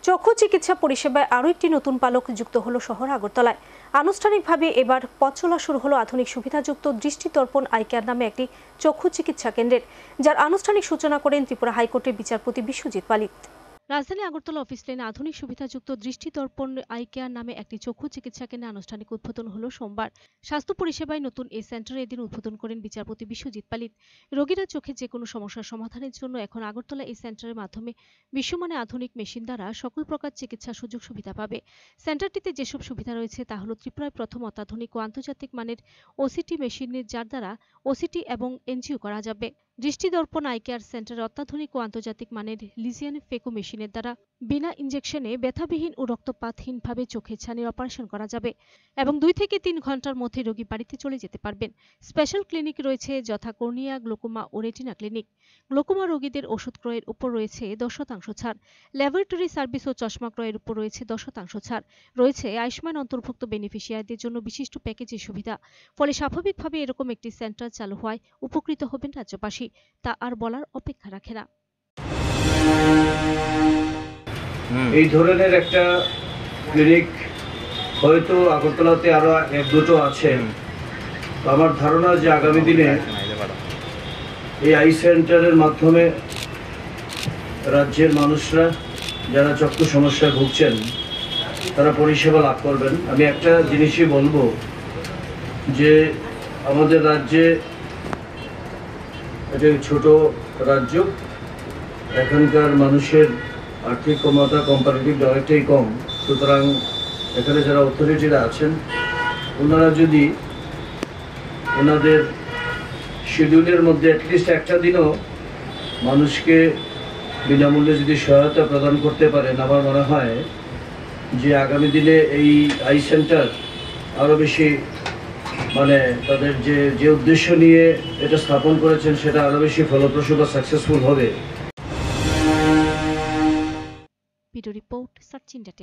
চক্ষু চিকিৎসা পরিষেবায় আরও একটি নতুন পালক যুক্ত হলো শহর আগরতলায়। আনুষ্ঠানিকভাবে এবার পথ চলা শুরু হলো আধুনিক সুবিধাযুক্ত দৃষ্টিতর্পণ আই কেয়ার নামে একটি চক্ষু চিকিৎসা কেন্দ্রের, যার আনুষ্ঠানিক সূচনা করেন ত্রিপুরা হাইকোর্টের বিচারপতি বিশ্বজিৎ পালিত। রাজধানী আগরতলা অফিস লেনে আধুনিক সুবিধাযুক্ত দৃষ্টিতর্পণ আই কেয়ার নামে একটি চক্ষু চিকিৎসা কেন্দ্রে আনুষ্ঠানিক উদ্বোধন হলো সোমবার। স্বাস্থ্য পরিষেবায় নতুন এই সেন্টারে এদিন উদ্বোধন করেন বিচারপতি বিশ্বজিৎ পালিত। রোগীরা চোখে যে কোনো সমস্যার সমাধানের জন্য এখন আগরতলা এই সেন্টারের মাধ্যমে বিশ্বমানের আধুনিক মেশিন দ্বারা সকল প্রকার চিকিৎসা সুযোগ সুবিধা পাবে। সেন্টারটিতে যেসব সুবিধা রয়েছে তা হল ত্রিপুরায় প্রথম অত্যাধুনিক ও আন্তর্জাতিক মানের ওসিটি মেশিনের, যার দ্বারা ওসিটি এবং এনজিও করা যাবে। দৃষ্টিদর্পণ আই কেয়ার সেন্টারে অত্যাধুনিক ও আন্তর্জাতিক মানের লিজিয়ান ফেকো মেশিনের দ্বারা বিনা ইনজেকশনে ব্যথাবিহীন ও রক্তপাতহীনভাবে চোখের ছানির অপারেশন করা যাবে এবং 2 থেকে 3 ঘন্টার মধ্যে রোগী বাড়িতে চলে যেতে পারবেন। স্পেশাল ক্লিনিক রয়েছে, যথা কর্নিয়া, গ্লোকোমা ও রেটিনা ক্লিনিক। গ্লোকোমা রোগীদের ওষুধ ক্রয়ের উপর রয়েছে 10% ছাড়। ল্যাবরেটরি সার্ভিস ও চশমা ক্রয়ের উপর রয়েছে 10% ছাড়। রয়েছে আয়ুষ্মান অন্তর্ভুক্ত বেনিফিশিয়ারিদের জন্য বিশিষ্ট প্যাকেজের সুবিধা। ফলে স্বাভাবিকভাবে এরকম একটি সেন্টার চালু হওয়ায় উপকৃত হবেন রাজ্যবাসী। তা আর বলার অপেক্ষা রাখে না। এই ধরনের একটা ক্লিনিক হয়তো আগরতলাতে আরো 1-2টো আছে। আমার ধারণা যে আগামী দিনে এই আই সেন্টারের মাধ্যমে রাজ্যের মানুষরা যারা চক্ষু সমস্যায় ভুগছেন তারা পরিষেবা লাভ করবেন। আমি একটা জিনিসই বলবো যে আমাদের রাজ্যে এটা ছোট রাজ্য, এখানকার মানুষের আর্থিক ক্ষমতা কম্পারেটিভ অনেকটাই কম। সুতরাং এখানে যারা অথরিটিরা আছেন ওনারা যদি ওনাদের শিডিউলের মধ্যে অ্যাটলিস্ট একটা দিনও মানুষকে বিনামূল্যে যদি সহায়তা প্রদান করতে পারেন, আমার মনে হয় যে আগামী দিনে এই আই সেন্টার আরও বেশি তাদের যে উদ্দেশ্য নিয়ে এটা স্থাপন করেছেন সেটা আরো বেশি ফলপ্রসূ বা সাকসেসফুল হবে। Video report search India.